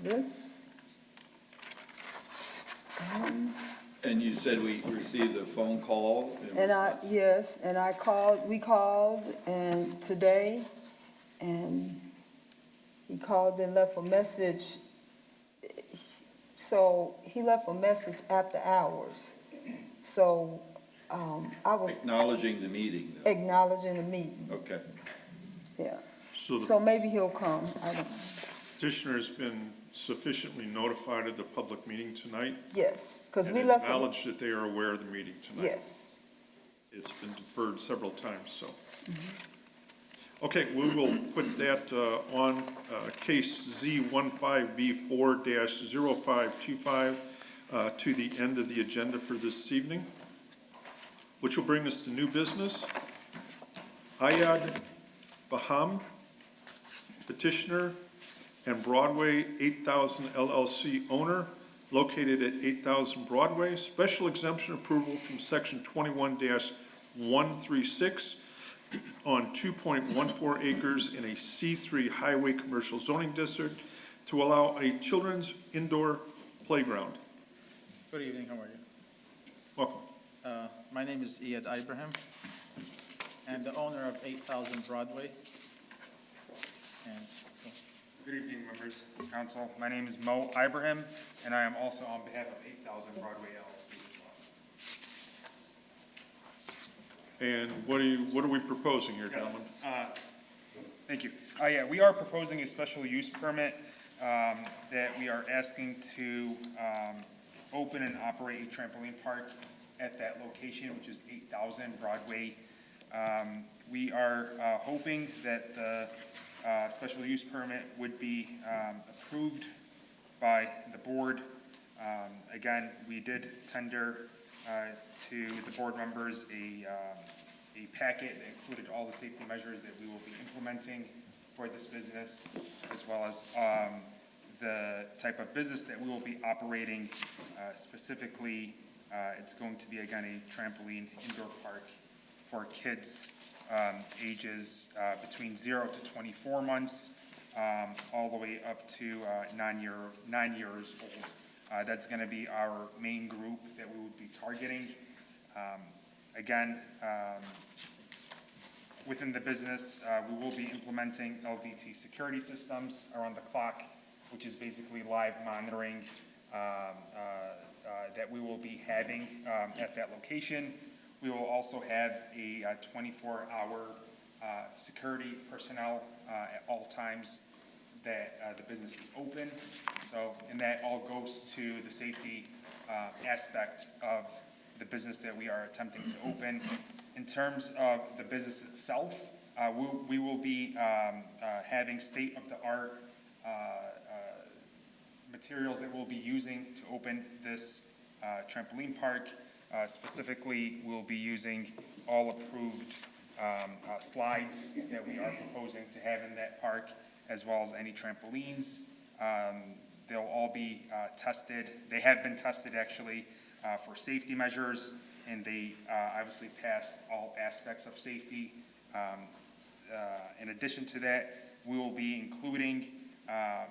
this. And you said we received a phone call? And we called and today, and he called and left a message. So he left a message after hours. So, I was Acknowledging the meeting, though. acknowledging the meeting, Okay. yeah. So the So maybe he'll come, I don't know. petitioner has been sufficiently notified of the public meeting tonight? Yes, because And we left. acknowledged that they are aware of the meeting tonight? Yes. It's been deferred several times, so. Okay, we will put that on case Z15B4-0525 to the end of the agenda for this evening, which will bring us to new business. Ayad Baham, petitioner and Broadway 8000 LLC owner, located at 8000 Broadway. Special exemption approval from section 21-136 on 2.14 acres in a C3 highway commercial zoning district to allow a children's indoor playground. Good evening, how are you? Welcome. My name is Iyad Ibrahim, and the owner of 8000 Broadway. And Good evening, members of council. My name is Mo Ibrahim, and I am also on behalf of 8000 Broadway LLC as well. And what are we proposing here, gentlemen? Thank you. Yeah, we are proposing a special use permit that we are asking to open and operate a trampoline park at that location, which is 8000 Broadway. We are hoping that the special use permit would be approved by the board. Again, we did tender to the board members a packet that included all the safety measures that we will be implementing for this business, as well as the type of business that we will be operating. Specifically, it's going to be, again, a trampoline indoor park for kids ages between 0 to 24 months, all the way up to 9 years old. That's going to be our main group that we would be targeting. Again, within the business, we will be implementing LVT security systems around the clock, which is basically live monitoring that we will be having at that location. We will also have a 24-hour security personnel at all times that the business is open. So, and that all goes to the safety aspect of the business that we are attempting to open. In terms of the business itself, we will be having state-of-the-art materials that we'll be using to open this trampoline park. Specifically, we'll be using all approved slides that we are proposing to have in that park, as well as any trampolines. They'll all be tested. They have been tested, actually, for safety measures, and they obviously passed all aspects of safety. In addition to that, we will be including a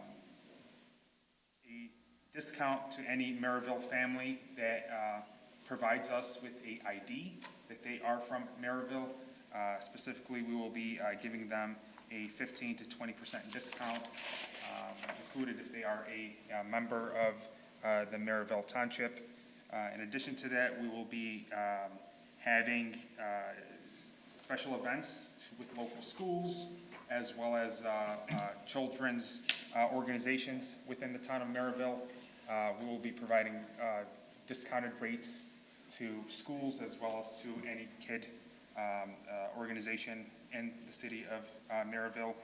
discount to any Merrillville family that provides us with a ID that they are from Merrillville. Specifically, we will be giving them a 15 to 20% discount, included if they are a member of the Merrillville Township. In addition to that, we will be having special events with local schools, as well as children's organizations within the town of Merrillville. We will be providing discounted rates to schools, as well as to any kid organization in the city of Merrillville.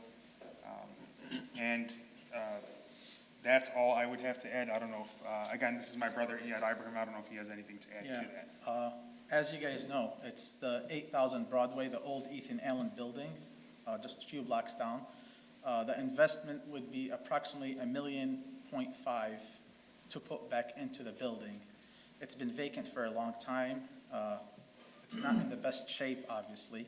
That's all I would have to add. I don't know if, again, this is my brother Iyad Ibrahim. I don't know if he has anything to add to that. as you guys know, it's the 8000 Broadway, the old Ethan Allen building, just a few blocks down. The investment would be approximately $1.5 million to put back into the building. It's been vacant for a long time. It's not in the best shape, obviously.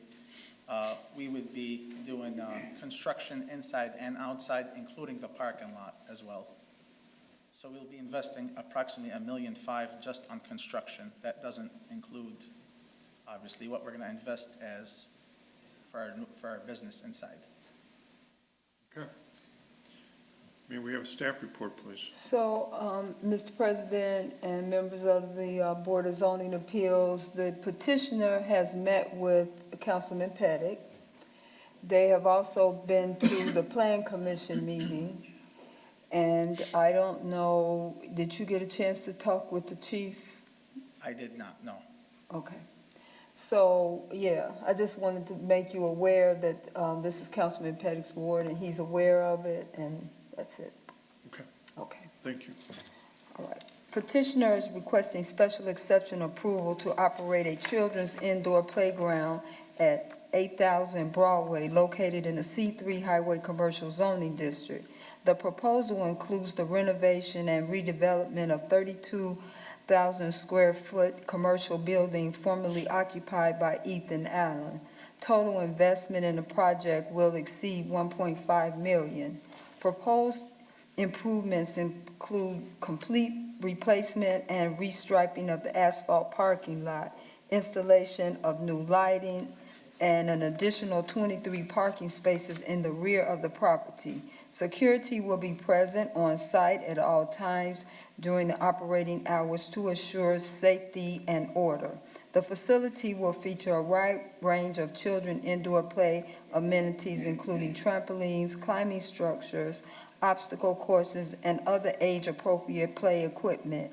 We would be doing construction inside and outside, including the parking lot as well. So we'll be investing approximately $1.5 million just on construction. That doesn't include, obviously, what we're going to invest as for our business inside. Okay. May we have a staff report, please? So, Mr. President and members of the Board of Zoning Appeals, the petitioner has met with Councilman Pettit. They have also been to the Plan Commission meeting. And I don't know, did you get a chance to talk with the chief? I did not, no. Okay. So, yeah, I just wanted to make you aware that this is Councilman Pettitt's ward, and he's aware of it, and that's it. Okay, Okay, thank you. all right. Petitioner is requesting special exception approval to operate a children's indoor playground at 8,000 Broadway, located in the C3 Highway Commercial Zoning District. The proposal includes the renovation and redevelopment of 32,000 square foot commercial building formerly occupied by Ethan Allen. Total investment in the project will exceed $1.5 million. Proposed improvements include complete replacement and restriping of the asphalt parking lot, installation of new lighting, and an additional 23 parking spaces in the rear of the property. Security will be present on site at all times during the operating hours to assure safety and order. The facility will feature a wide range of children indoor play amenities, including trampolines, climbing structures, obstacle courses, and other age-appropriate play equipment.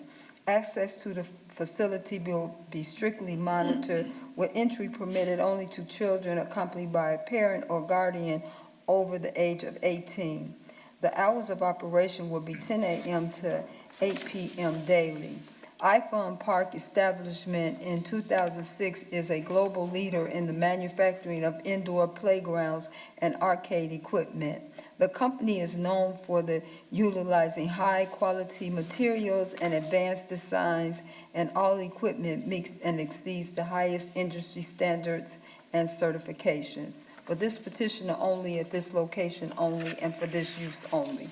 Access to the facility will be strictly monitored, with entry permitted only to children accompanied by a parent or guardian over the age of 18. The hours of operation will be 10 a.m. to 8 p.m. daily. iFun Park establishment in 2006 is a global leader in the manufacturing of indoor playgrounds and arcade equipment. The company is known for utilizing high-quality materials and advanced designs, and all equipment meets and exceeds the highest industry standards and certifications. For this petitioner only, at this location only, and for this use only.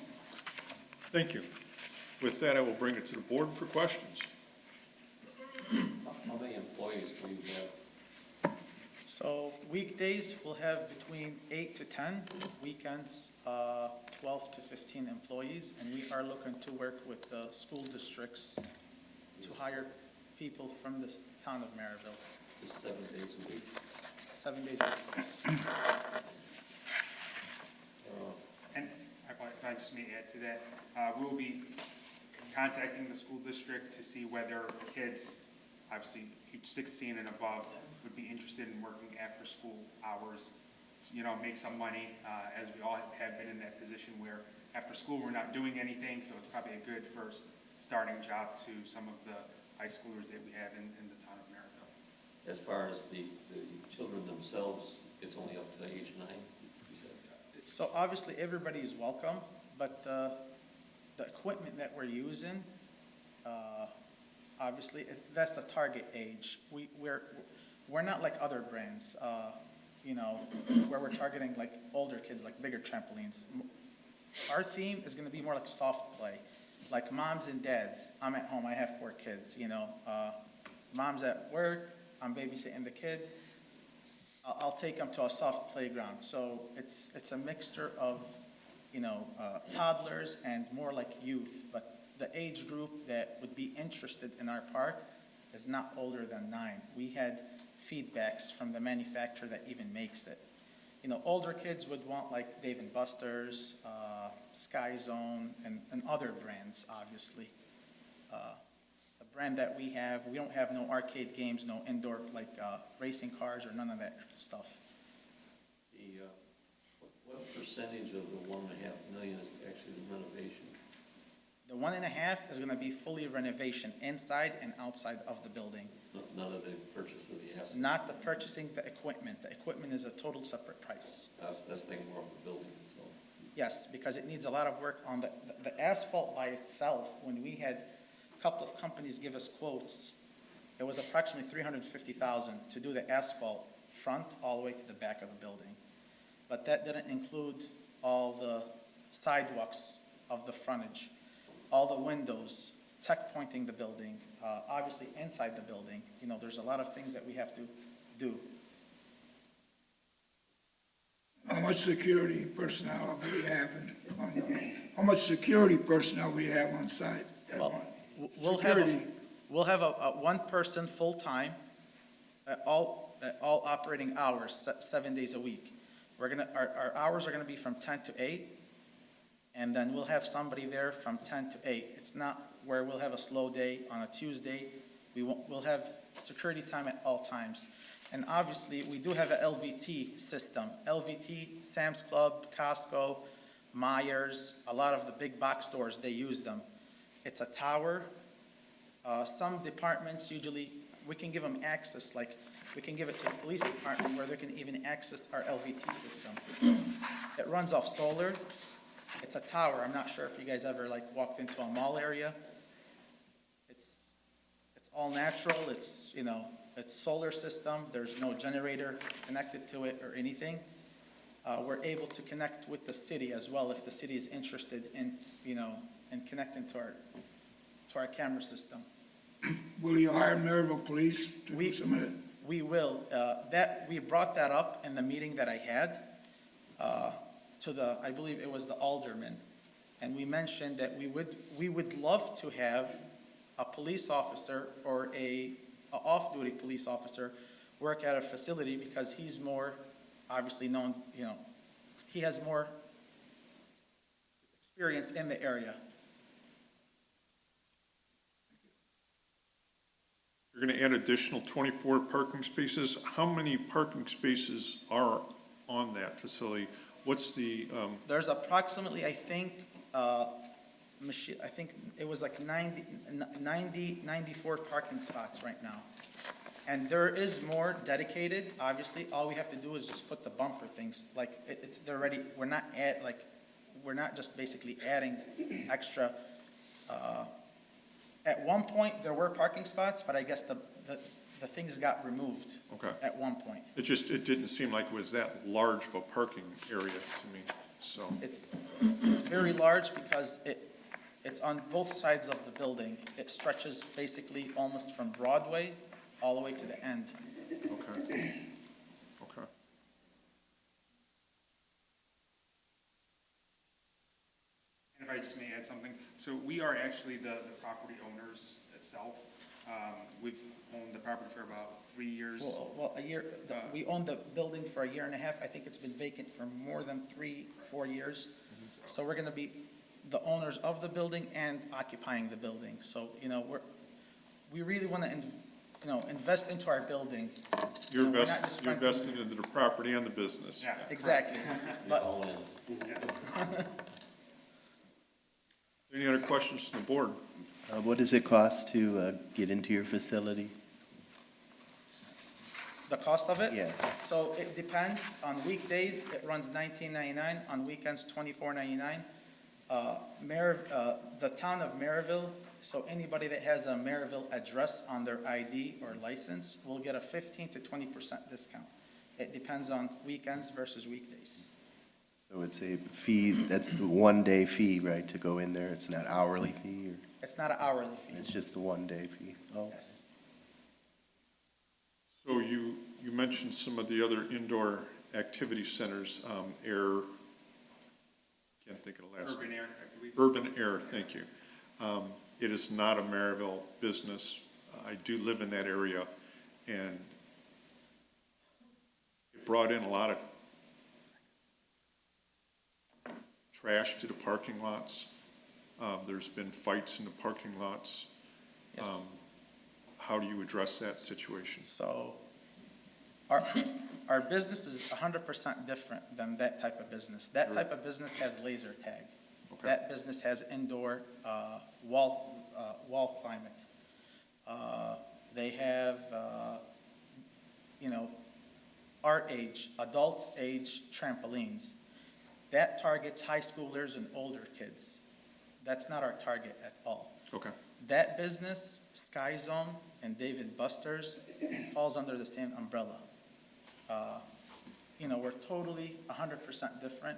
Thank you. With that, I will bring it to the board for questions. How many employees do you have? So weekdays, we'll have between 8 to 10, weekends, 12 to 15 employees, and we are looking to work with the school districts to hire people from the town of Merrillville, Just 7 days a week? 7 days a week. And if I just may add to that, we'll be contacting the school district to see whether kids, obviously age 16 and above, would be interested in working after school hours, you know, make some money, as we all have been in that position where after school we're not doing anything, so it's probably a good first starting job to some of the high schoolers that we have in the town of Merrillville. As far as the children themselves, it's only up to age 9, you said? So obviously, everybody is welcome, but the equipment that we're using, obviously, that's the target age. We're not like other brands, you know, where we're targeting like older kids, like bigger trampolines. Our theme is gonna be more like soft play, like moms and dads. I'm at home, I have 4 kids, you know. Mom's at work, I'm babysitting the kid. I'll take them to a soft playground. So it's a mixture of, you know, toddlers and more like youth. But the age group that would be interested in our park is not older than 9. We had feedbacks from the manufacturer that even makes it. You know, older kids would want like Dave & Buster's, Sky Zone, and other brands, obviously. The brand that we don't have no arcade games, no indoor like racing cars or none of that stuff. What percentage of the $1.5 million is actually the renovation? The 1.5 is gonna be fully renovation inside and outside of the building. None of the purchase of the asset? Not the purchasing the equipment. The equipment is a total separate price. That's thinking more of the building itself. Yes, because it needs a lot of work on the asphalt by itself. When we had a couple of companies give us quotes, it was approximately $350,000 to do the asphalt front all the way to the back of the building. But that didn't include all the sidewalks of the frontage. all the windows, tech pointing the building, obviously inside the building. You know, there's a lot of things that we have to do. How much security personnel do we have how much security personnel we have on site? Well, we'll have, Security. we'll have a one person full-time at all operating hours, 7 days a week. Our hours are gonna be from 10 to 8, and then we'll have somebody there from 10 to 8. It's not where we'll have a slow day on a Tuesday. We'll have security time at all times. And obviously, we do have a LVT system. LVT, Sam's Club, Costco, Myers, a lot of the big box stores, they use them. It's a tower. Some departments usually, we can give them access, like, we can give it to the police department where they can even access our LVT system. It runs off solar. It's a tower. I'm not sure if you guys ever, like, walked into a mall area. It's all natural. It's, you know, it's solar system. There's no generator connected to it or anything. We're able to connect with the city as well if the city is interested in, you know, in connecting to our camera system. Will you hire Merrillville Police to do some of it? We will. We brought that up in the meeting that I had to I believe it was the alderman. And we mentioned that we would love to have a police officer or a off-duty police officer work at a facility because he's more obviously known, you know, he has more experience in the area. You're going to add additional 24 parking spaces. How many parking spaces are on that facility? What's the, There's approximately, I think it was like 94 parking spots right now. And there is more dedicated, obviously. All we have to do is just put the bumper things, like, they're ready. We're not just basically adding extra. At one point, there were parking spots, but I guess the things got removed. Okay. At one point. it didn't seem like it was that large of a parking area to me, so. It's very large because it's on both sides of the building. It stretches basically almost from Broadway all the way to the end. Okay. Okay. And if I just may add something, so we are actually the property owners itself. We've owned the property for about 3 years. Well, a year, we owned the building for a year and a half. I think it's been vacant for more than 3-4 years. So we're gonna be the owners of the building and occupying the building. So, you know, we really wanna, invest into our building. You're We're not just trying to- investing into the property and the business. Yeah. Exactly. But All in. Any other questions from the board? What does it cost to get into your facility? the cost of it? Yeah. So it depends. On weekdays, it runs $19.99. On weekends, $24.99. The town of Merrillville, so anybody that has a Merrillville address on their ID or license will get a 15 to 20% discount. It depends on weekends versus weekdays. So it's a fee, that's the one-day fee, right, to go in there? It's not hourly fee, or It's not an hourly fee. it's just the one-day fee? Oh, Yes. So you mentioned some of the other indoor activity centers, can't think of the last. Urban Air, I believe. Urban Air, thank you. It is not a Maryville business. I do live in that area, and it brought in a lot of trash to the parking lots. There's been fights in the parking lots. Yes. How do you address that situation? So our business is 100% different than that type of business. That type of business has laser tag. Okay. That business has indoor wall climate. They have, our age, adults age trampolines. That targets high schoolers and older kids. That's not our target at all. Okay, That business, Sky Zone and David Buster's, falls under the same umbrella. We're totally 100% different.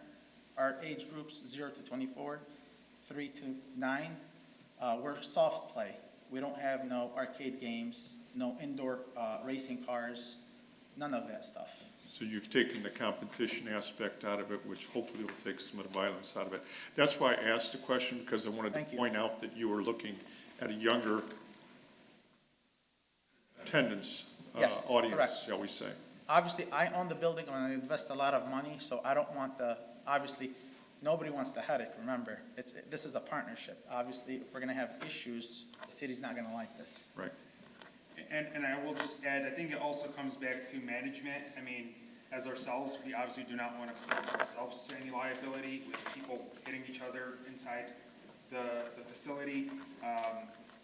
Our age groups 0 to 24, 3 to 9, We're soft play. We don't have no arcade games, no indoor racing cars, none of that stuff. So you've taken the competition aspect out of it, which hopefully will take some of the violence out of it. That's why I asked the question, because I wanted Thank to you. point out that you were looking at a younger attendance Yes, audience, correct. shall we say. Obviously, I own the building and I invest a lot of money, so I don't want obviously, nobody wants the headache, remember. This is a partnership. Obviously, if we're gonna have issues, the city's not gonna like this. Right. And I will just add, I think it also comes back to management. I mean, as ourselves, we obviously do not want to expose ourselves to any liability with people hitting each other inside the facility.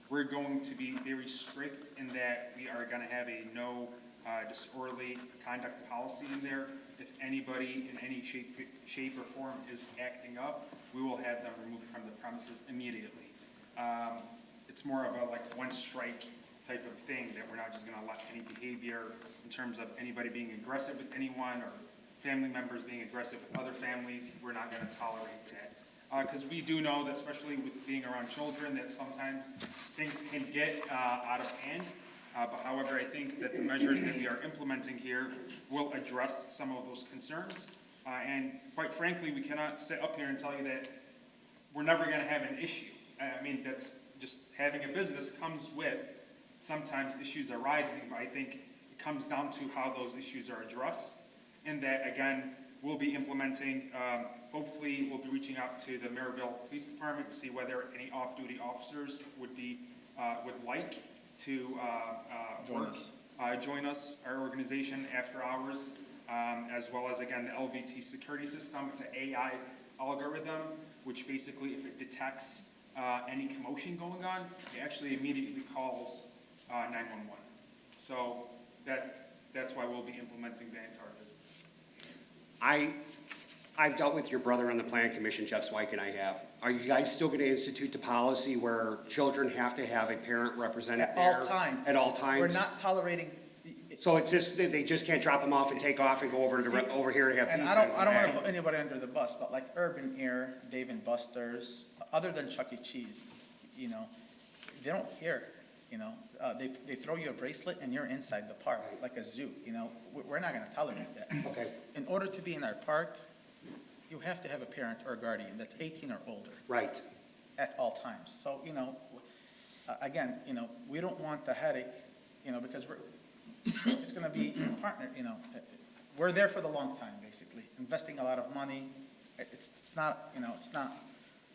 We're going to be very strict in that we are going to have a no disorderly conduct policy in there. If anybody in any shape or form is acting up, we will have them removed from the premises immediately. It's more of a like one strike type of thing, that we're not just gonna let any behavior in terms of anybody being aggressive with anyone or family members being aggressive with other families. We're not gonna tolerate that. Because we do know that, especially with being around children, that sometimes things can get out of hand. But however, I think that the measures that we are implementing here will address some of those concerns. And quite frankly, we cannot sit up here and tell you that we're never gonna have an issue. I mean, that's just having a business comes with sometimes issues arising, but I think it comes down to how those issues are addressed. And that, again, we'll be implementing, hopefully we'll be reaching out to the Merrillville Police Department to see whether any off-duty officers would like to join us, our organization, after hours, as well as, again, the LVT security system. It's an AI algorithm, which basically, if it detects any commotion going on, it actually immediately calls 911. So that's why we'll be implementing that into our business. I've dealt with your brother on the plan commission, Jeff Zweig, and I have. Are you guys still going to institute the policy where children have to have a parent represented At there? all times. At all times? We're not tolerating. So it's just, they just can't drop them off and take off and go over here to have And pizza? I don't wanna put anybody under the bus, but like Urban Air, Dave and Buster's, other than Chuck E. Cheese, you know, they don't care, you know? They throw you a bracelet and you're inside the park, like a zoo, you know? We're not gonna tolerate that. Okay. In order to be in our park, you have to have a parent or guardian that's 18 or older Right. at all times. So, you know, again, you know, we don't want the headache, you know, because it's gonna be a partner, you know. We're there for the long time, basically, investing a lot of money. It's not, you know, it's not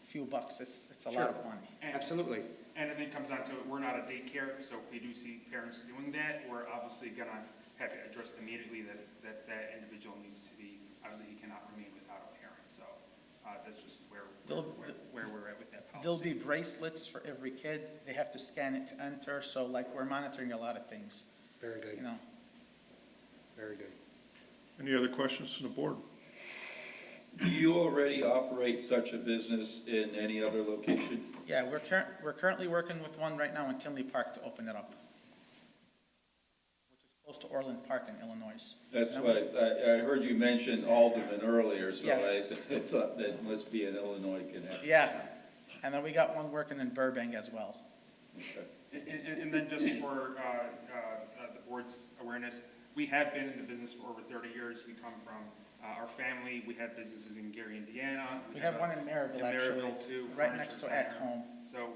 a few bucks, it's a lot of money. Absolutely. And I think it comes down to it, we're not a daycare, so if we do see parents doing that, we're obviously gonna have to address immediately that individual needs to be, obviously he cannot remain without a parent, so that's just where we're at with that There'll policy. be bracelets for every kid. They have to scan it to enter, so like, we're monitoring a lot of things, Very good. you know. Very good. Any other questions from the board? Do you already operate such a business in any other location? Yeah, we're currently working with one right now in Tinley Park to open it up, which is close to Orland Park in Illinois. That's what, I heard you mention Alderman earlier, so Yes. I thought that must be an Illinois connection. Yeah, and then we got one working in Burbank as well. Okay. And then just for the board's awareness, we have been in the business for over 30 years. We come from our family. We have businesses in Gary, Indiana. We have one in Merrillville, in actually, Merrillville, too, right Furniture next to At Center. Home. So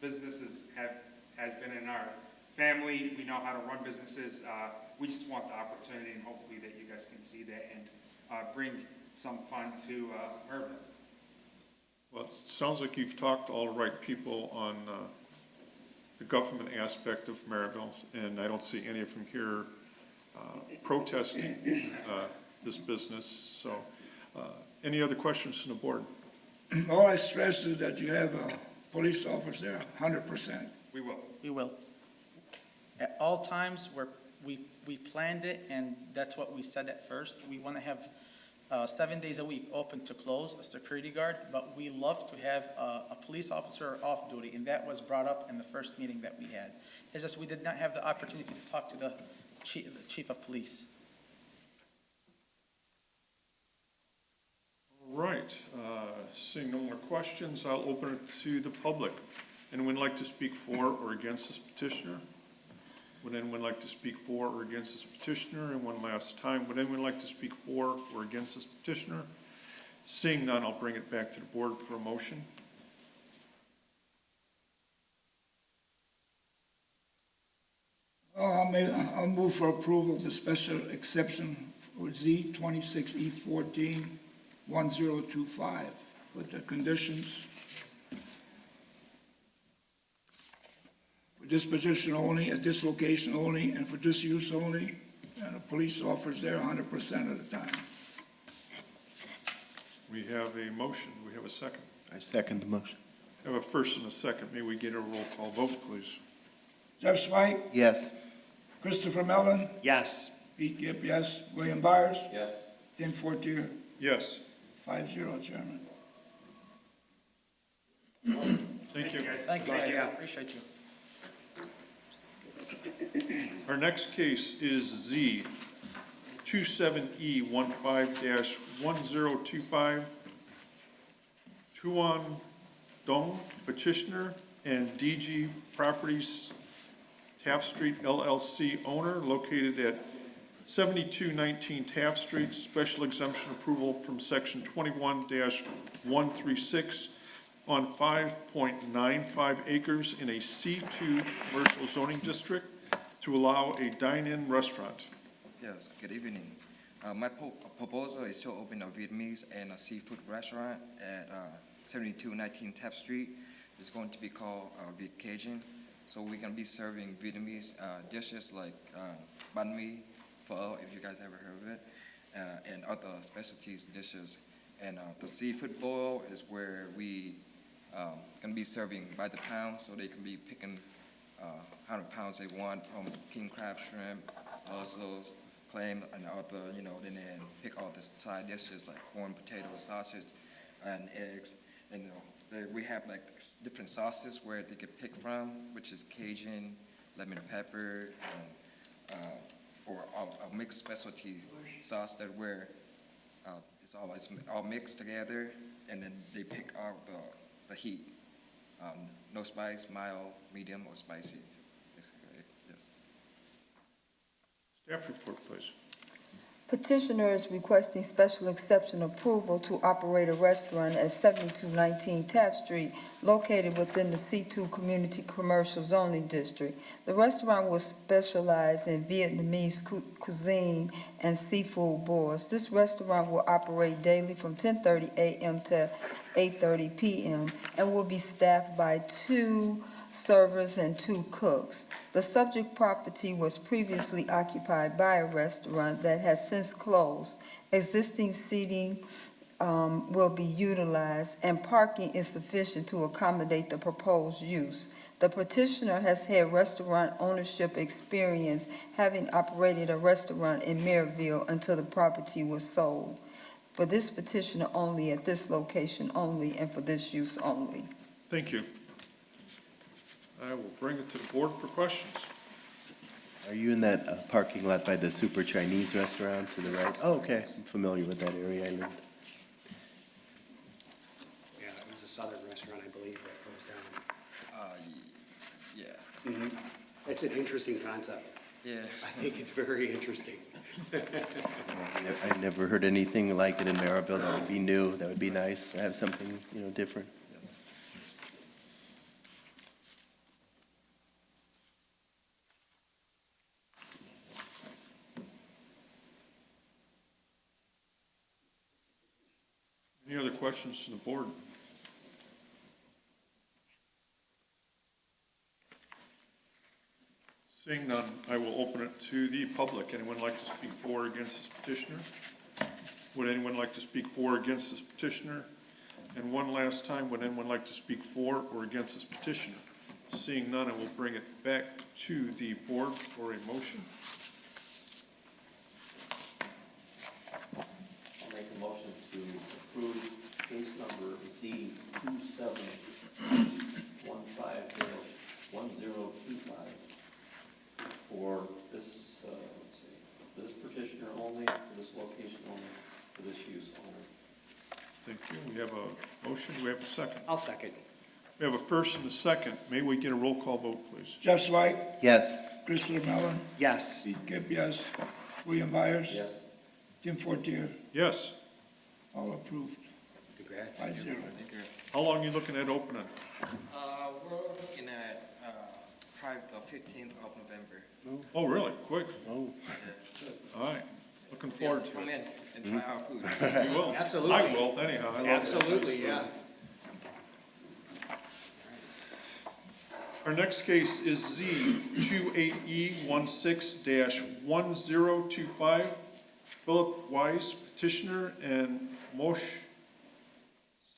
businesses has been in our family. We know how to run businesses. We just want the opportunity, and hopefully that you guys can see that and bring some fun to Merrillville. Well, it sounds like you've talked to all the right people on the government aspect of Merrillville, and I don't see any of them here protesting this business. So, any other questions from the board? All I stress is that you have a police officer there, 100%. We will. We will. At all times, we planned it, and that's what we said at first. We want to have 7 days a week, open to close, a security guard, but we love to have a police officer off duty, and that was brought up in the first meeting that we had. It's just we did not have the opportunity to talk to the chief of police. Right, Seeing no more questions, I'll open it to the public. Anyone like to speak for or against this petitioner? Would anyone like to speak for or against this petitioner? And one last time, would anyone like to speak for or against this petitioner? Seeing none, I'll bring it back to the board for a motion. I'll move for approval of the special exception for Z 26E14-1025 with the conditions for this position only, at this location only, and for this use only, and a police officer there 100% of the time. We have a motion. We have a second. I second the motion. I have a first and a second. May we get a roll call vote, please? Jeff Swike, Yes. Christopher Mellon, Yes. Pete Gibb, yes, William Byers, Yes. Tim Fortier, Yes. 5-0, Chairman. Thank you. guys. Thank you, guys. Appreciate you. Our next case is Z 27E15-1025, Chuan Dong petitioner and DG Properties Taft Street LLC owner located at 7219 Taft Street, special exemption approval from section 21-136 on 5.95 acres in a C2 commercial zoning district to allow a dine-in restaurant. Yes, good evening. My proposal is to open a Vietnamese and a seafood restaurant at 7219 Taft Street. It's going to be called Viet Cajun. So we're going to be serving Vietnamese dishes like banh mi, pho, if you guys ever heard of it, and other specialties dishes. And the seafood boil is where we going to be serving by the pound, so they can be picking how many pounds they want from king crab, shrimp, mussels, clam, and other, and then pick all the side dishes like corn, potato, sausage, and eggs. And we have like different sauces where they could pick from, which is Cajun, lemon pepper, and, or a mixed specialty sauce that where it's all mixed together, and then they pick out the heat. No spice, mild, medium, or spicy. Yes. Staff report, please. Petitioner is requesting special exception approval to operate a restaurant at 7219 Taft Street, located within the C2 Community Commercial Zoning District. The restaurant will specialize in Vietnamese cuisine and seafood boils. This restaurant will operate daily from 10:30 a.m. to 8:30 p.m. and will be staffed by 2 servers and 2 cooks. The subject property was previously occupied by a restaurant that has since closed. Existing seating will be utilized, and parking is sufficient to accommodate the proposed use. The petitioner has had restaurant ownership experience, having operated a restaurant in Merrillville until the property was sold. For this petitioner only, at this location only, and for this use only. Thank you. I will bring it to the board for questions. Are you in that parking lot by the Super Chinese restaurant to the right? Oh, okay. I'm familiar with that area. I lived. Yeah, it was a southern restaurant, I believe, that closed Yeah. down. It's an interesting concept. Yeah. I think it's very interesting. I never heard anything like it in Merrillville. That would be new. That would be nice to have something, different. Yes. Any other questions to the board? Seeing none, I will open it to the public. Anyone like to speak for or against this petitioner? Would anyone like to speak for or against this petitioner? And one last time, would anyone like to speak for or against this petitioner? Seeing none, I will bring it back to the board for a motion. I'll make a motion to approve case number Z 2715-1025 for this, for this petitioner only, for this location only, for this use only. Thank Thank you. We have a motion. We have a second. I'll second. We have a first and a second. May we get a roll call vote, please? Jeff Swike, Yes. Christopher Mellon, Yes. Pete Gibb, yes. William Byers. Yes. Tim Fortier, Yes. all approved, Congrats. 5-0. How long are you looking at opening? We're looking at, probably the 15th of November. Oh, really? Quick. Oh, All right. Looking forward Yes, to come it. in and try our food. You will. Absolutely. I will, anyhow. I love it. Absolutely, yeah. Our next case is Z 28E16-1025. Philip Weiss, petitioner, and Moshe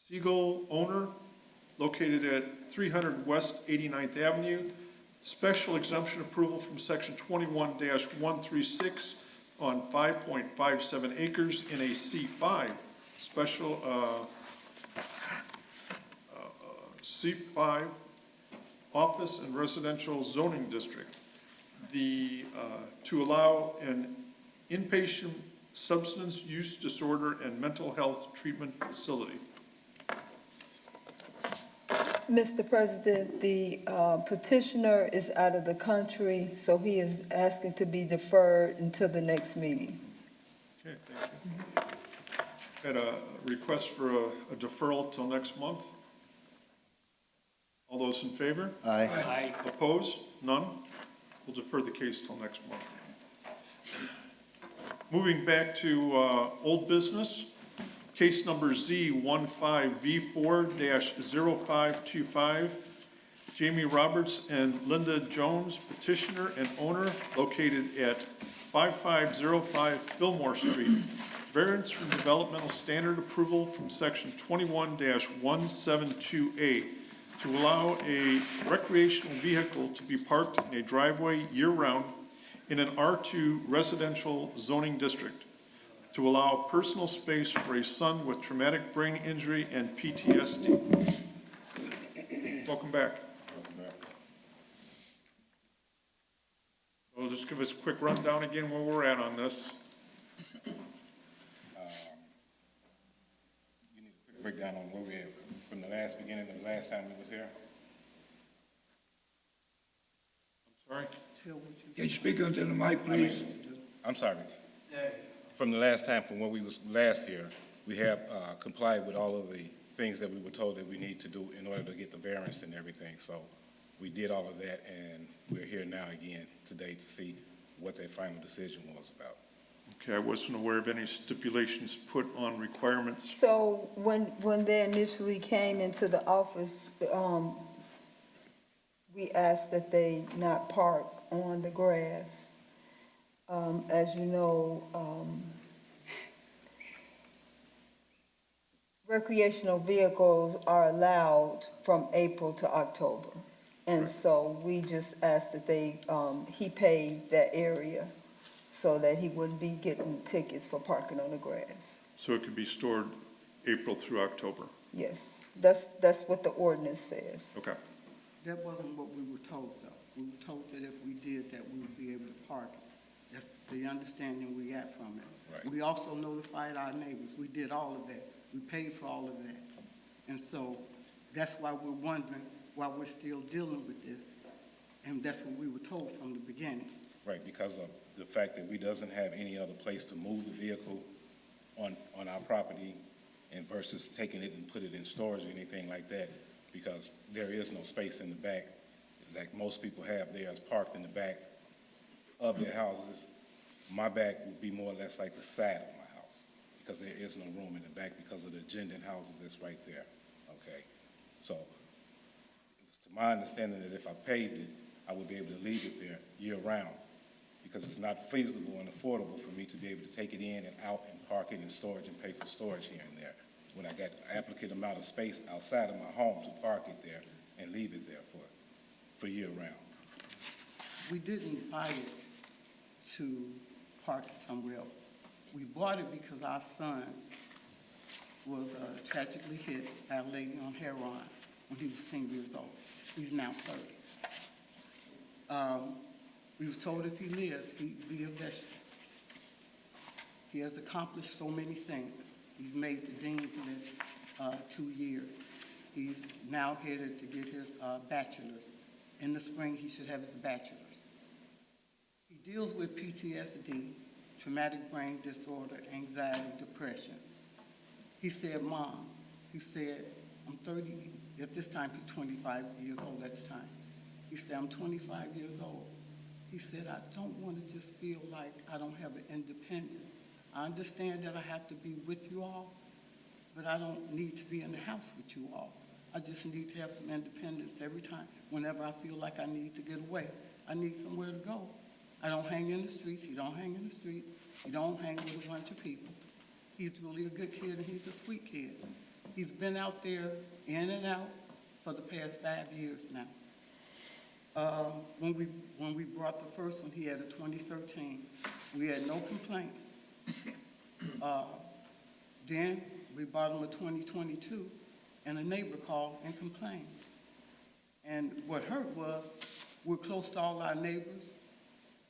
Siegel, owner, located at 300 West 89th Avenue. Special exemption approval from section 21-136 on 5.57 acres in a C5 special, C5 office and residential zoning district. To allow an inpatient substance use disorder and mental health treatment facility. Mr. President, the petitioner is out of the country, so he is asking to be deferred until the next meeting. Okay, thank you. Had a request for a deferral till next month. All those in favor? aye. Aye. Opposed? None? We'll defer the case till next month. Moving back to old business, case number Z15V4-0525, Jamie Roberts and Linda Jones, petitioner and owner, located at 5505 Fillmore Street. Variance from developmental standard approval from section 21-172A to allow a recreational vehicle to be parked in a driveway year-round in an R2 residential zoning district, to allow personal space for a son with traumatic brain injury and PTSD. Welcome back. Well, just give us a quick rundown again where we're at on this. You need a quick breakdown on where we at from the beginning of the last time we was here. Sorry? Can you speak into the mic, please? I'm sorry. From the last time, from when we was last here, we have complied with all of the things that we were told that we need to do in order to get the variance and everything. So we did all of that, and we're here now again today to see what their final decision was about. Okay, I wasn't aware of any stipulations put on requirements. So when they initially came into the office, we asked that they not park on the grass. As you know, recreational vehicles are allowed from April to October. And so we just asked that he paved that area so that he wouldn't be getting tickets for parking on the grass. So it could be stored April through October. Yes, that's what the ordinance says. Okay. That wasn't what we were told, though. We were told that if we did that, we would be able to park it. That's the understanding we got from it. Right. We also notified our neighbors. We did all of that. We paid for all of that. And so that's why we're wondering why we're still dealing with this. And that's what we were told from the beginning. Right, because of the fact that we doesn't have any other place to move the vehicle on our property and versus taking it and put it in storage or anything like that, because there is no space in the back. Like most people have theirs parked in the back of their houses. My back would be more or less like the side of my house because there is no room in the back because of the adjoining houses that's right there, okay? So it's to my understanding that if I paved it, I would be able to leave it there year-round because it's not feasible and affordable for me to be able to take it in and out and park it in storage and pay for storage here and there when I got an applicant amount of space outside of my home to park it there and leave it there for year-round. We didn't buy it to park it somewhere else. We bought it because our son was tragically hit by a lady on heroin when he was 10 years old. He's now 30. We were told if he lived, he'd be a vegetable. He has accomplished so many things. He's made the dean's list. 2 years. He's now headed to get his bachelor's. In the spring, he should have his bachelor's. He deals with PTSD, traumatic brain disorder, anxiety, depression. He said, Mom, he said, I'm 30, at this time he's 25 years old at the time. He said, I'm 25 years old. He said, I don't want to just feel like I don't have an independence. I understand that I have to be with you all, but I don't need to be in the house with you all. I just need to have some independence every time. Whenever I feel like I need to get away, I need somewhere to go. I don't hang in the streets. He don't hang in the streets. He don't hang with a bunch of people. He's really a good kid, and he's a sweet kid. He's been out there in and out for the past 5 years now. When we brought the first one, he had a 2013. We had no complaints. Then we bought him a 2022, and a neighbor called and complained. And what hurt was, we're close to all our neighbors.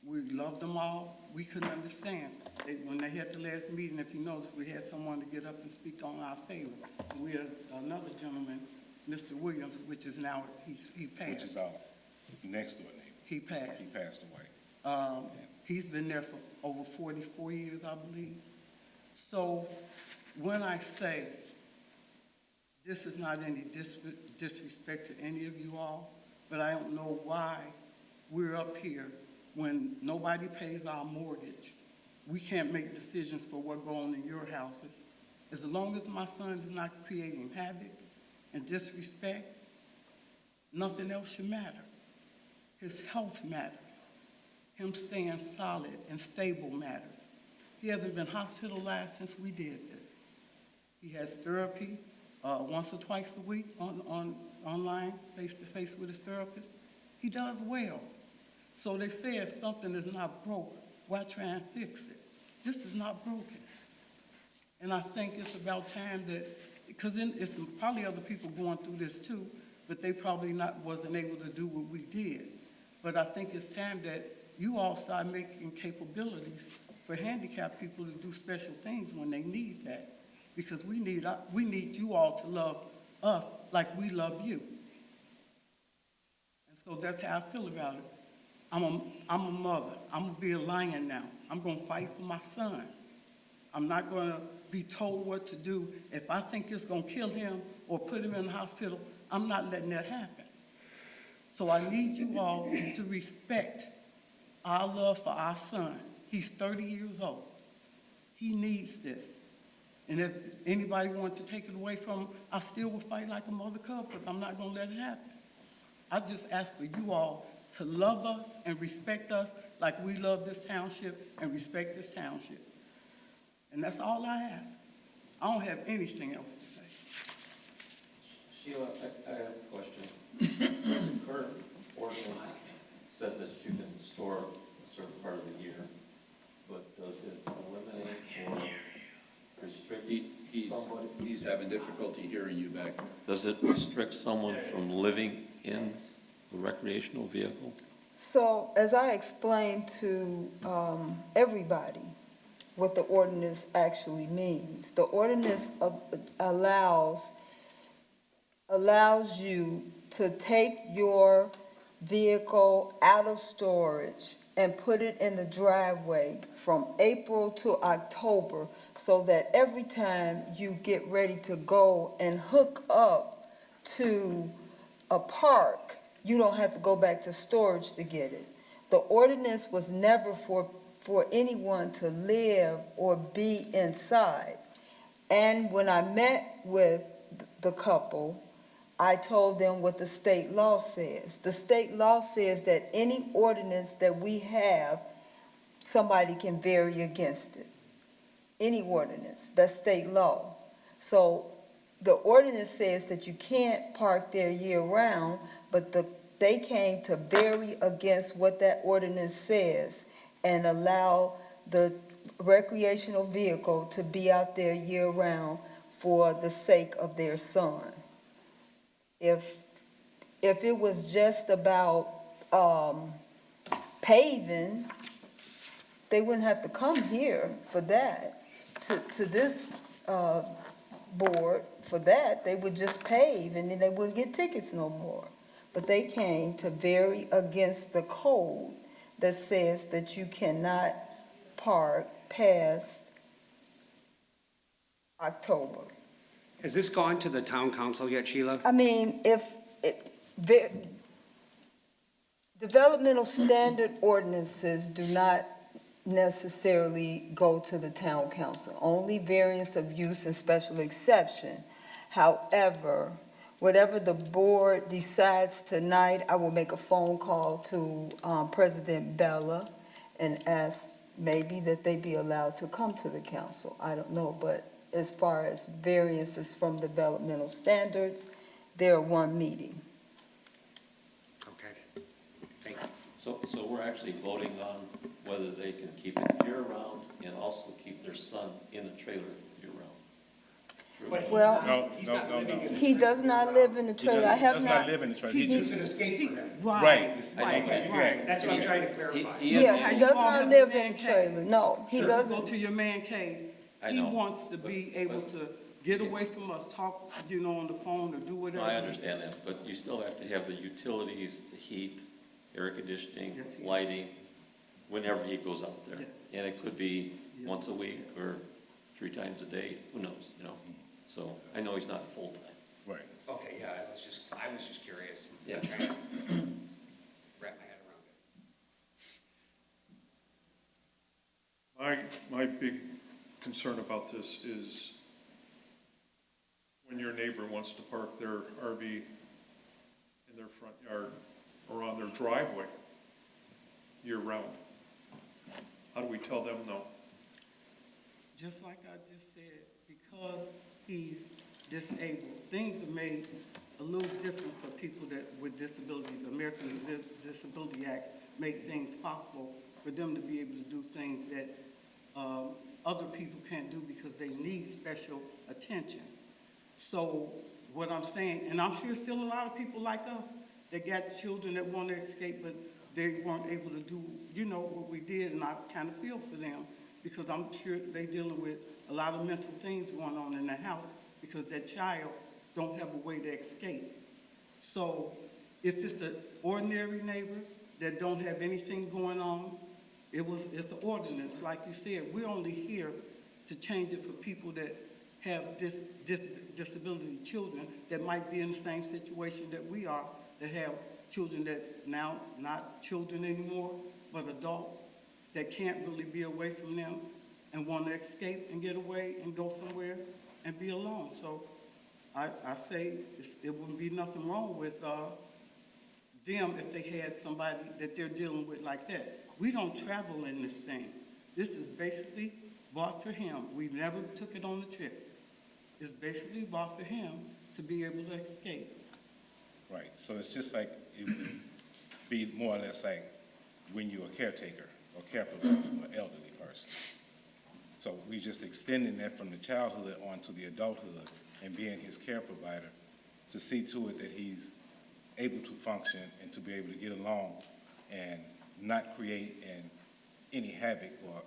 We loved them all. We couldn't understand. When they had the last meeting, if you noticed, we had someone to get up and speak on our favor. We had another gentleman, Mr. Williams, which is now, he passed. Which is our next door neighbor. He passed. He passed away. He's been there for over 44 years, I believe. So when I say this is not any disrespect to any of you all, but I don't know why we're up here when nobody pays our mortgage. We can't make decisions for what goes on in your houses. As long as my son is not creating havoc and disrespect, nothing else should matter. His health matters. Him staying solid and stable matters. He hasn't been hospitalized since we did this. He has therapy once or twice a week online, face-to-face with his therapist. He does well. So they say if something is not broke, why try and fix it? This is not broken. And I think it's about time that, because it's probably other people going through this too, but they probably wasn't able to do what we did. But I think it's time that you all start making capabilities for handicapped people to do special things when they need that. Because we need you all to love us like we love you. And so that's how I feel about it. I'm a mother. I'm going to be a lion now. I'm going to fight for my son. I'm not going to be told what to do. If I think it's going to kill him or put him in the hospital, I'm not letting that happen. So I need you all to respect our love for our son. He's 30 years old. He needs this. And if anybody wanted to take it away from him, I still would fight like a mother cub, because I'm not going to let it happen. I just ask for you all to love us and respect us like we love this township and respect this township. And that's all I ask. I don't have anything else to say. Sheila, I have a question. The current ordinance says that you can store a certain part of the year, but does it eliminate or restrict someone? He's having difficulty hearing you back. Does it restrict someone from living in a recreational vehicle? So, as I explained to everybody what the ordinance actually means, the ordinance allows you to take your vehicle out of storage and put it in the driveway from April to October, so that every time you get ready to go and hook up to a park, you don't have to go back to storage to get it. The ordinance was never for anyone to live or be inside. And when I met with the couple, I told them what the state law says. The state law says that any ordinance that we have, somebody can vary against it. Any ordinance, that's state law. So the ordinance says that you can't park there year-round, but they came to vary against what that ordinance says and allow the recreational vehicle to be out there year-round for the sake of their son. If it was just about paving, they wouldn't have to come here for that, to this board for that, they would just pave and then they wouldn't get tickets no more. But they came to vary against the code that says that you cannot park past October. Has this gone to the town council yet, Sheila? I mean, developmental standard ordinances do not necessarily go to the town council, only variance of use and special exception. However, whatever the board decides tonight, I will make a phone call to President Bella and ask maybe that they be allowed to come to the council. I don't know, but as far as variances from developmental standards, they're one meeting. Okay, thank you. So we're actually voting on whether they can keep it year-round and also keep their son in the trailer year-round. Well, No. he does not live in the trailer. I have Does not. not live in the trailer. He It's just, an escape for him. right. Right. That's what I'm trying to clarify. Yeah, he does not live in the trailer. No, he Go doesn't. to your man cave. I He know, wants to be able to get away from us, talk, on the phone or do No, whatever. I understand that, but you still have to have the utilities, the heat, air conditioning, Yes, he- lighting, whenever he goes out there. Yeah. And it could be once a week or 3 times a day, who knows, you know? So I know he's not full-time. Right. Okay, yeah, I was just curious. Yeah. I'm trying to wrap my head around it. My big concern about this is when your neighbor wants to park their RV in their front yard or on their driveway year-round. How do we tell them no? Just like I just said, because he's disabled, things are made a little different for people with disabilities. American Disability Act make things possible for them to be able to do things that other people can't do because they need special attention. So what I'm saying, and I'm sure still a lot of people like us that got children that want to escape, but they weren't able to do, what we did, and I kind of feel for them because I'm sure they dealing with a lot of mental things going on in the house because that child don't have a way to escape. So if it's an ordinary neighbor that don't have anything going on, it's an ordinance, like you said. We're only here to change it for people that have disability children that might be in the same situation that we are, that have children that's now not children anymore, but adults that can't really be away from them and want to escape and get away and go somewhere and be alone. So I say it wouldn't be nothing wrong with them if they had somebody that they're dealing with like that. We don't travel in this thing. This is basically bought for him. We never took it on the trip. It's basically bought for him to be able to escape. Right, so it's just like, it would be more or less like when you're a caretaker or care provider for an elderly person. So we just extending that from the childhood on to the adulthood and being his care provider to see to it that he's able to function and to be able to get along and not create any havoc or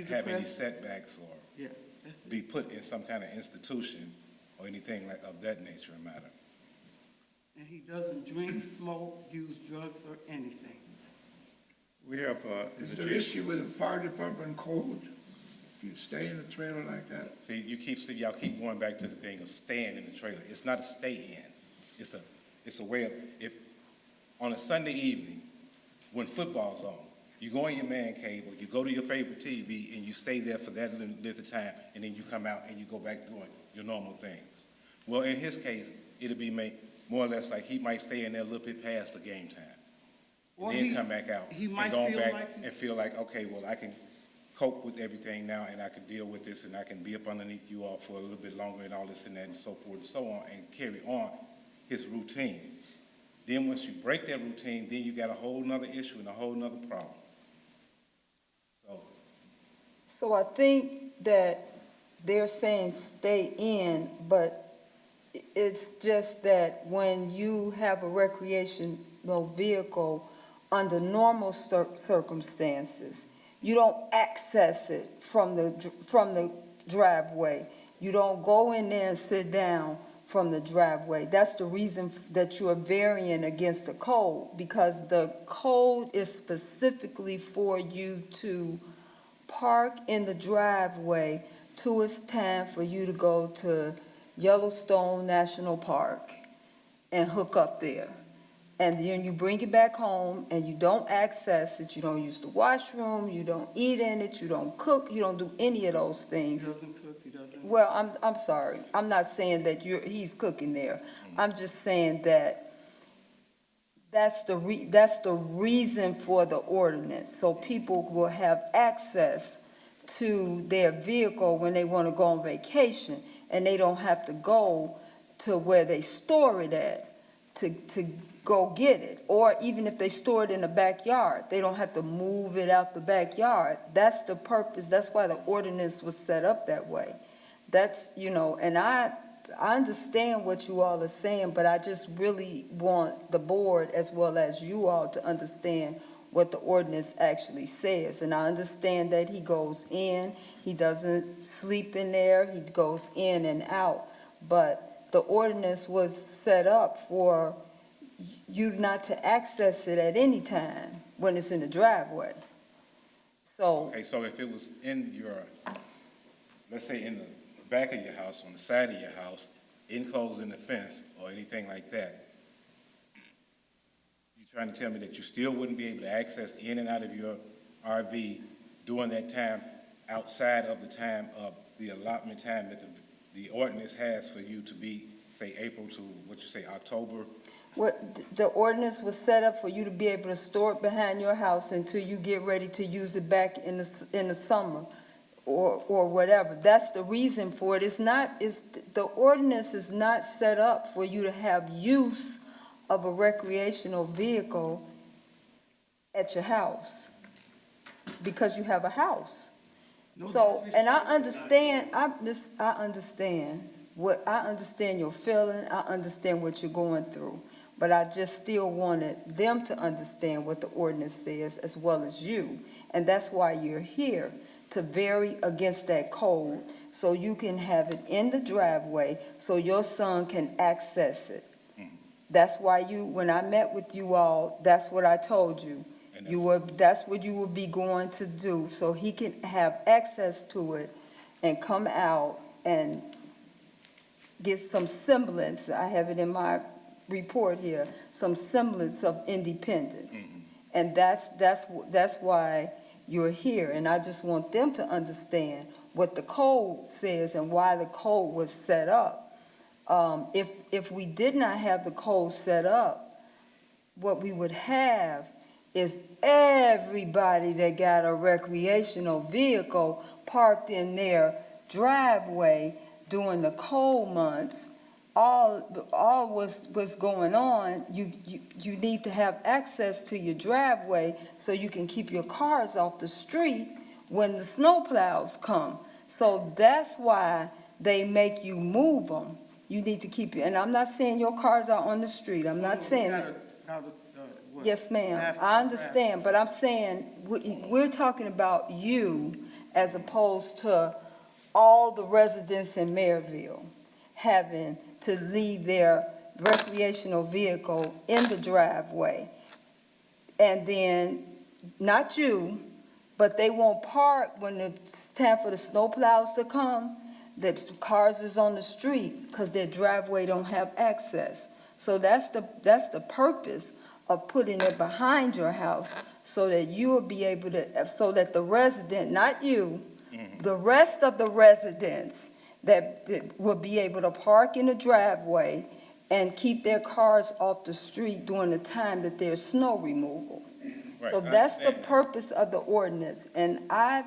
have any setbacks or Yeah, that's it. be put in some kind of institution or anything like of that nature or matter. And he doesn't drink, smoke, use drugs, or anything. We have, Is there an issue with the fire department code if you stay in a trailer like that? See, y'all keep going back to the thing of staying in the trailer. It's not a stay in. It's a way of, if, on a Sunday evening, when football's on, you go in your man cave or you go to your favorite TV and you stay there for that length of time and then you come out and you go back doing your normal things. Well, in his case, it'll be made more or less like he might stay in there a little bit past the game time. Or And then he- come back out he and might go feel back like he- and feel like, okay, well, I can cope with everything now and I can deal with this and I can be up underneath you all for a little bit longer and all this and that and so forth and so on and carry on his routine. Then once you break that routine, then you got a whole nother issue and a whole nother problem. So I think that they're saying stay in, but it's just that when you have a recreational vehicle under normal circumstances, you don't access it from the driveway. You don't go in there and sit down from the driveway. That's the reason that you are varying against the code, because the code is specifically for you to park in the driveway till it's time for you to go to Yellowstone National Park and hook up there. And then you bring it back home and you don't access it, you don't use the washroom, you don't eat in it, you don't cook, you don't do any of those He things. doesn't cook, he doesn't. Well, I'm sorry, I'm not saying that he's cooking there. I'm just saying that that's the reason for the ordinance, so people will have access to their vehicle when they want to go on vacation, and they don't have to go to where they store it at to go get it. Or even if they store it in the backyard, they don't have to move it out the backyard. That's the purpose, that's why the ordinance was set up that way. That's, and I understand what you all are saying, but I just really want the board as well as you all to understand what the ordinance actually says. And I understand that he goes in, he doesn't sleep in there, he goes in and out. But the ordinance was set up for you not to access it at any time when it's in the driveway. So, Okay, so if it was in your, let's say in the back of your house, on the side of your house, enclosed in the fence or anything like that, you trying to tell me that you still wouldn't be able to access in and out of your RV during that time outside of the time of the allotment time that the ordinance has for you to be, say, April to, what you say, October? the ordinance was set up for you to be able to store it behind your house until you get ready to use it back in the summer or whatever. That's the reason for it. The ordinance is not set up for you to have use of a recreational vehicle at your house because you have a house. So, and I understand, I understand your feeling, I understand what you're going through, but I just still wanted them to understand what the ordinance says as well as you. And that's why you're here, to vary against that code, so you can have it in the driveway, so your son can access it. That's why when I met with you all, that's what I told you. That's what you would be going to do, so he can have access to it and come out and get some semblance, I have it in my report here, some semblance of independence. And that's why you're here, and I just want them to understand what the code says and why the code was set up. If we did not have the code set up, what we would have is everybody that got a recreational vehicle parked in their driveway during the cold months. All what's going on, you need to have access to your driveway so you can keep your cars off the street when the snowplows come. So that's why they make you move them. You need to keep it, and I'm not saying your cars are on the street, I'm not saying that. Yes, ma'am, I understand, but I'm saying, we're talking about you as opposed to all the residents in Merrillville having to leave their recreational vehicle in the driveway. And then, not you, but they won't park when it's time for the snowplows to come. The cars is on the street because their driveway don't have access. So that's the purpose of putting it behind your house, so that you will be able to, so that the resident, not you, the rest of the residents that will be able to park in the driveway and keep their cars off the street during the time that there's snow removal. Right, So I that's the understand that. purpose of the ordinance, and my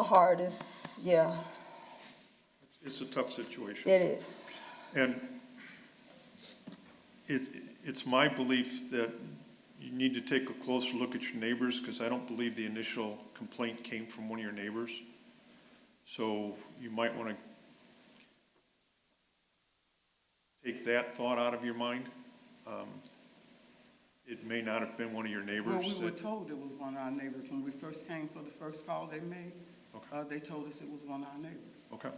heart is, yeah, It's a tough situation. it is. And it's my belief that you need to take a closer look at your neighbors, because I don't believe the initial complaint came from one of your neighbors. So you might want to take that thought out of your mind. It may not have been one of your neighbors. Well, we were that- told it was one of our neighbors when we first came for the first call they made. Okay. They told us it was one of our neighbors. Okay.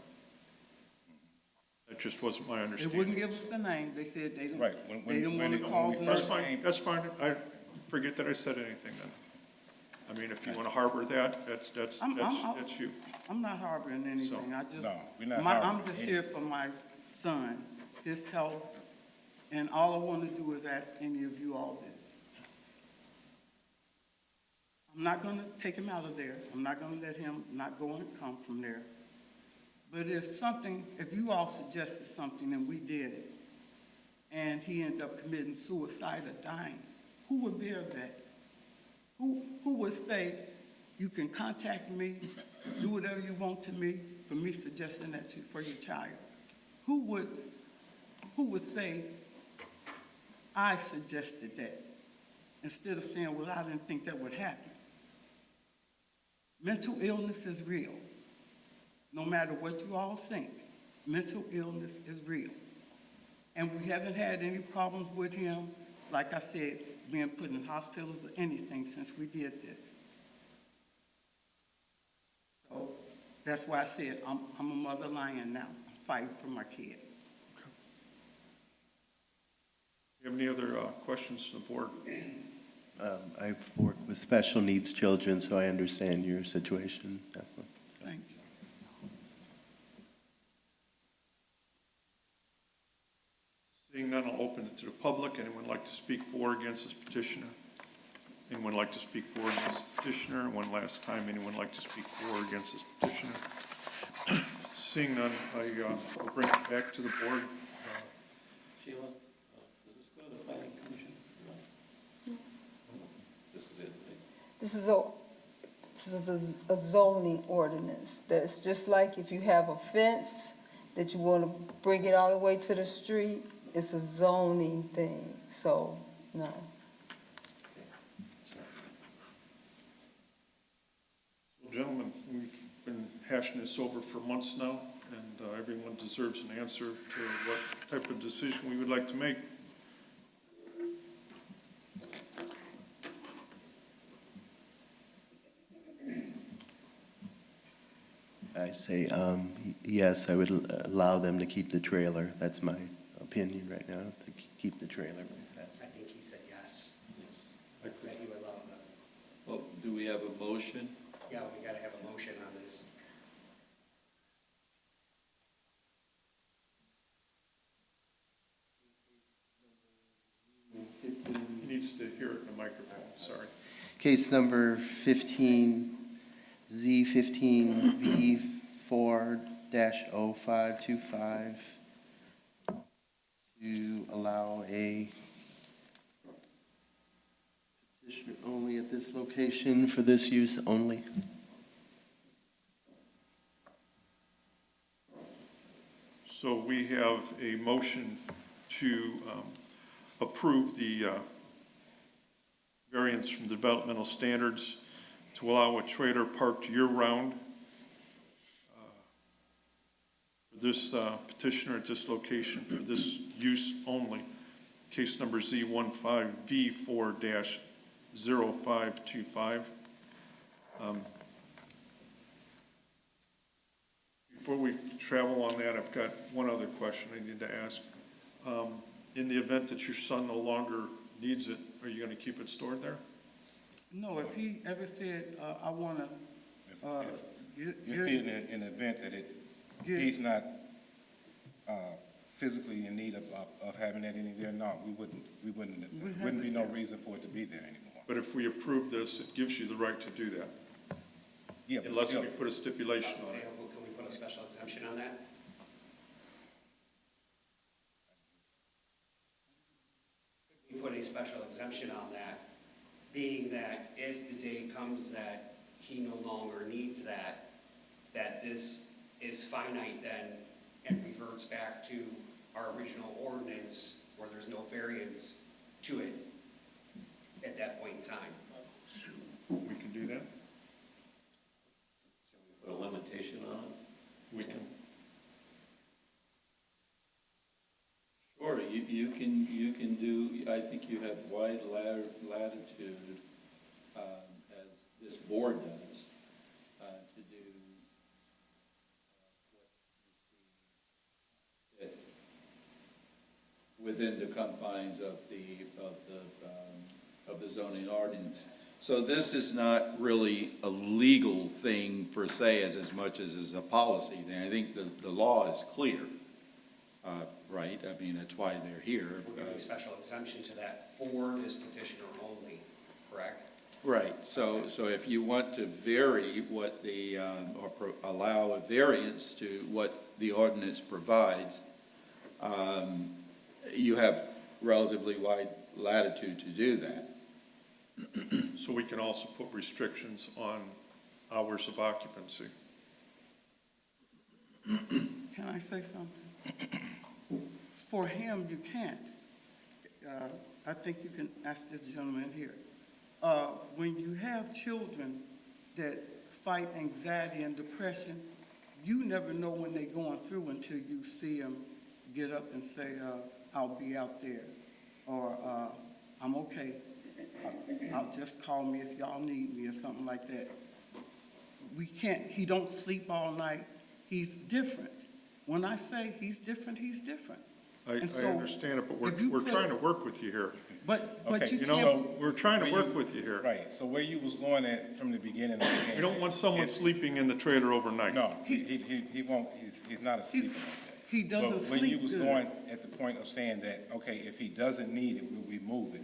That just wasn't my They understanding. wouldn't give us the name. They said they didn't, Right, they didn't want to when cause we an That's first issue. fine, that's fine. I forget that I said anything then. I mean, if you want to harbor that, that's you. I'm not harboring anything. I just, No, we're not I'm harboring just here for my son, his health, and all I want to do is ask any of you all this. I'm not going to take him out of there. I'm not going to let him not go and come from there. But if you all suggested something and we did it, and he ended up committing suicide or dying, who would bear that? Who would say, you can contact me, do whatever you want to me for me suggesting that for your child? Who would say, I suggested that, instead of saying, well, I didn't think that would happen? Mental illness is real. No matter what you all think, mental illness is real. And we haven't had any problems with him, like I said, being put in hospitals or anything since we did this. So that's why I said I'm a mother lion now. I'm fighting for my kid. You have any other questions to the board? I've worked with special needs children, so I understand your situation. Definitely. Thank you. Seeing none, I'll open it to the public. Anyone like to speak for or against this petitioner? Anyone like to speak for or against this petitioner? One last time, anyone like to speak for or against this petitioner? Seeing none, I'll bring it back to the board. Sheila, does this go to the planning commission? No. This is it, right? This is a zoning ordinance. That's just like if you have a fence that you want to bring it all the way to the street, it's a zoning thing, so, no. Well, gentlemen, we've been hashing this over for months now, and everyone deserves an answer to what type of decision we would like to make. I say, yes, I would allow them to keep the trailer. That's my opinion right now, to keep the trailer. I think he said yes. Yes. That you would allow them. Well, do we have a motion? Yeah, we gotta have a motion on this. He needs to hear it in the microphone, sorry. Case number 15, Z15V4-0525, to allow a petitioner only at this location for this use only. So we have a motion to approve the variance from developmental standards to allow a trailer parked year-round for this petitioner at this location for this use only. Case number Z15V4-0525. Before we travel on that, I've got one other question I need to ask. In the event that your son no longer needs it, are you going to keep it stored there? No, if he ever said, I want to, If in the event that he's not physically in need of having that in there, no, there wouldn't be no reason for it to be there anymore. But if we approve this, it gives you the right to do that, Yeah, but unless still, we put a stipulation on it. Can we put a special exemption on that? Could we put a special exemption on that, being that if the day comes that he no longer needs that, that this is finite then and reverts back to our original ordinance where there's no variance to it at that point in time? We can do that? Put a limitation on it? We can. Sure, you can do, I think you have wide latitude, as this board does, to do within the confines of the zoning ordinance. So this is not really a legal thing per se as much as is a policy thing. I think the law is clear, right? I mean, that's why they're here. We're giving a special exemption to that for this petitioner only, correct? Right, so if you want to vary what the, allow a variance to what the ordinance provides, you have relatively wide latitude to do that. So we can also put restrictions on hours of occupancy. Can I say something? For him, you can't. I think you can ask this gentleman here. When you have children that fight anxiety and depression, you never know when they're going through until you see them get up and say, I'll be out there, or I'm okay. I'll just call me if y'all need me or something like that. We can't, he don't sleep all night. He's different. When I say he's different, he's different. I And so, understand it, but if you we're put- trying to work with you here. But Okay, you You know, can't, we're trying to work with you here. Right, so where you was going at from the beginning. You don't want someone sleeping in the trailer overnight. No, he won't, he's not a sleeper like that. he doesn't But when you sleep was good. going at the point of saying that, okay, if he doesn't need it, will we move it?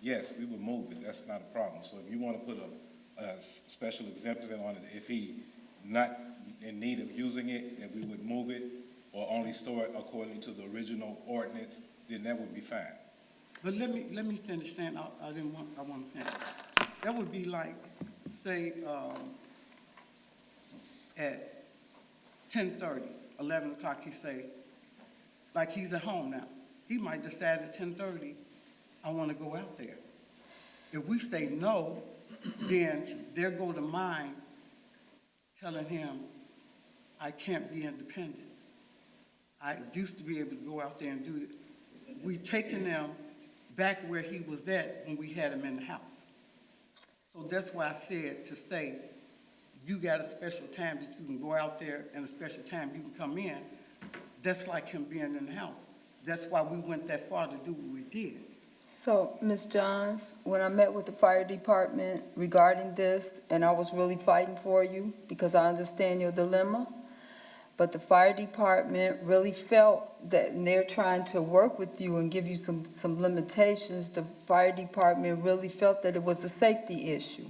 Yes, we would move it, that's not a problem. So if you want to put a special exemption on it, if he not in need of using it, then we would move it, or only store it according to the original ordinance, then that would be fine. But let me finish saying, I want to finish. That would be like, say, at 10:30, 11 o'clock, he say, like he's at home now. He might decide at 10:30, I want to go out there. If we say no, then there go the mind telling him, I can't be independent. I used to be able to go out there and do it. We taking them back where he was at when we had him in the house. So that's why I said to say, you got a special time that you can go out there and a special time you can come in. That's like him being in the house. That's why we went that far to do what we did. So, Ms. Johns, when I met with the fire department regarding this, and I was really fighting for you because I understand your dilemma, but the fire department really felt that, and they're trying to work with you and give you some limitations, the fire department really felt that it was a safety issue.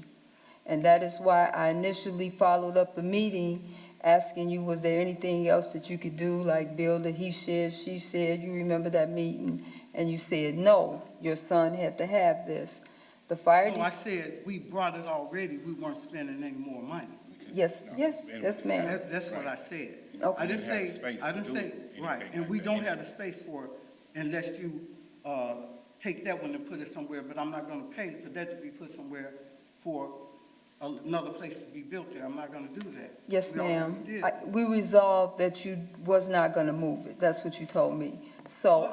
And that is why I initially followed up the meeting asking you, was there anything else that you could do, like build a he said, she said, you remember that meeting? And you said, no, your son had to have this. The fire No, I said, we brought it already, we weren't spending any more money. yes, ma'am. That's what I said. Okay. I didn't Didn't have the say, space I to didn't do say, right, anything and like we that don't anyway. have the space for it unless you, take that one and put it somewhere, but I'm not gonna pay for that to be put somewhere for another place to be built there. I'm not gonna do that. Yes, We already ma'am. did. We resolved that you was not gonna move it. That's what you told me. So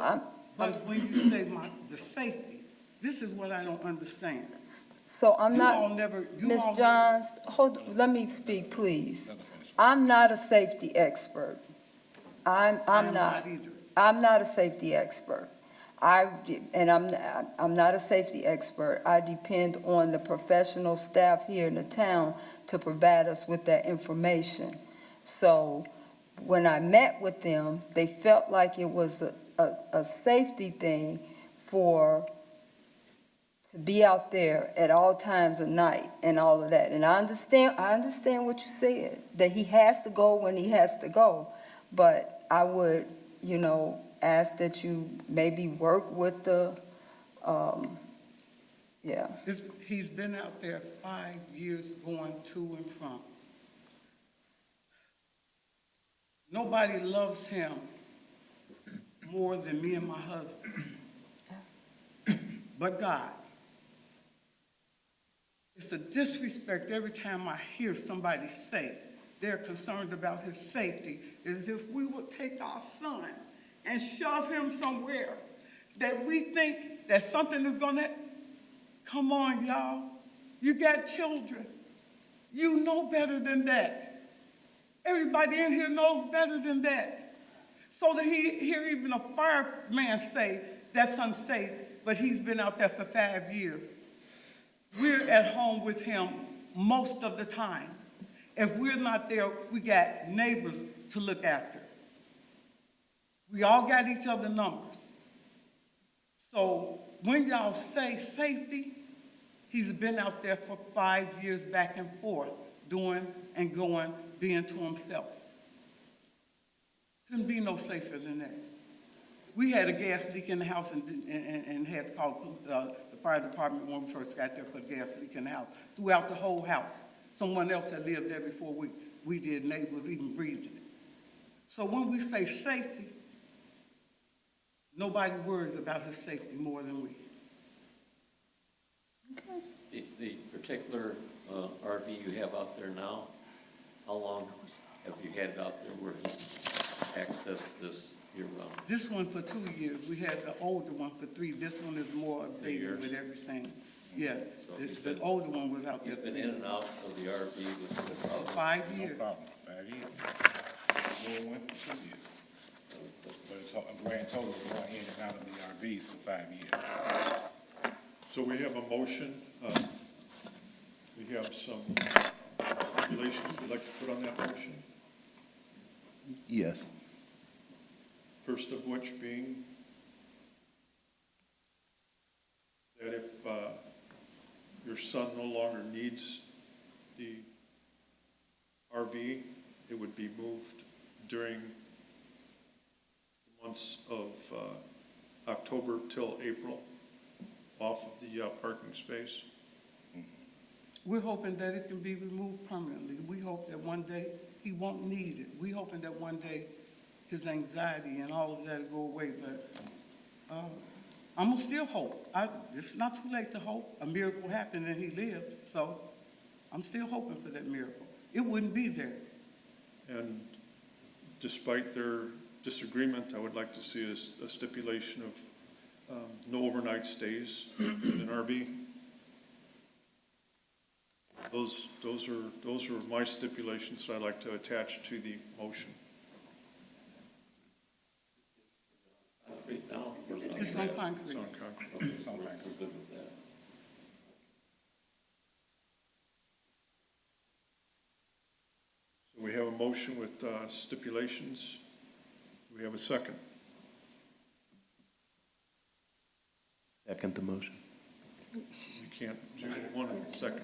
But when you say the safety, this is what I don't understand. so I'm You all not, never, you Ms. all. Johns, let me speak, please. I'm not a safety expert. I'm I'm not. either. I'm not a safety expert. I'm not a safety expert. I depend on the professional staff here in the town to provide us with that information. So when I met with them, they felt like it was a safety thing to be out there at all times of night and all of that. And I understand what you said, that he has to go when he has to go. But I would, ask that you maybe work with the, yeah. He's been out there 5 years going to and from. Nobody loves him more than me and my husband, but God. It's a disrespect every time I hear somebody say they're concerned about his safety, as if we would take our son and shove him somewhere that we think that something is gonna, come on, y'all. You got children. You know better than that. Everybody in here knows better than that. So to hear even a fireman say That's unsafe, but he's been out there for 5 years. We're at home with him most of the time. If we're not there, we got neighbors to look after. We all got each other numbers. So when y'all say safety, he's been out there for 5 years back and forth, doing and going, being to himself. Couldn't be no safer than that. We had a gas leak in the house and had to call the fire department when we first got there for the gas leak in the house. Throughout the whole house. Someone else had lived there before we did, neighbors even breathed it. So when we say safety, nobody worries about his safety more than we. The particular RV you have out there now, how long have you had it out there where he's accessed this year-round? This one for 2 years. We had the older one for 3. This one is more updated with everything. Yeah, So the older one was out there. He's been in and out of the RV with no For problem. 5 No years. problem, 5 years. Well, went for 2 years. But it's a grand total of going in and out of the RVs for 5 years. So we have a motion. We have some regulations we'd like to put on that motion. Yes. First of which being that if your son no longer needs the RV, it would be moved during the months of October till April off of the parking space. We're hoping that it can be removed permanently. We hope that one day he won't need it. We're hoping that one day his anxiety and all of that will go away, but I'm gonna still hope. It's not too late to hope. A miracle happened and he lived, so I'm still hoping for that miracle. It wouldn't be there. And despite their disagreement, I would like to see a stipulation of no overnight stays in an RV. Those are my stipulations that I'd like to attach to the motion. Concrete now? or is it It's on grass? concrete. It's on concrete. Okay, so we're good with that. So we have a motion with stipulations. We have a second. Second the motion. You can't do one and a second.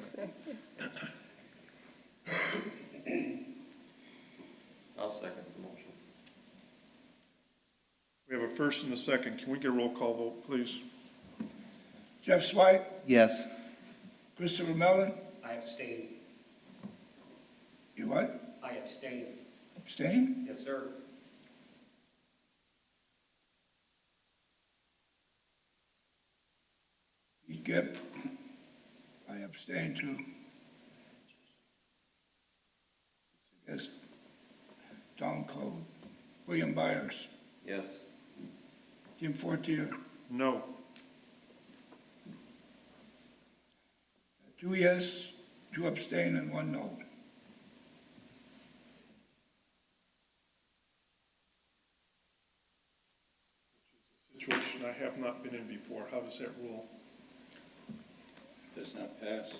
I'll second the motion. We have a first and a second. Can we get a roll call vote, please? Jeff Swite, Yes. Christopher Mellon, I abstain. you what? I abstain. Abstain? Yes, sir. Pete Gibb, I abstain too. Yes. Don Code, William Byers, Yes. Jim Fortier, No. 2 yes, 2 abstain, and 1 no. Situation I have not been in before. How does that rule? Does not pass.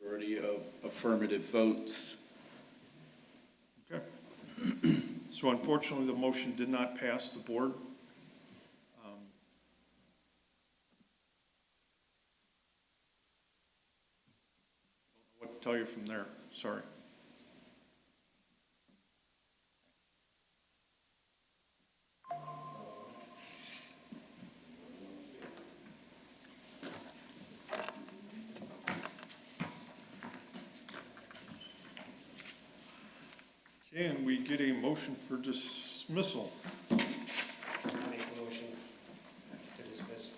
Majority of affirmative votes. Okay. So unfortunately, the motion did not pass the board. Don't know what to tell you from there. Sorry. Can we get a motion for dismissal? I make a motion to dismiss.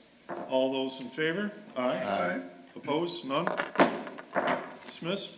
All those in favor? Aye. Aye. Opposed? None? Dismissed?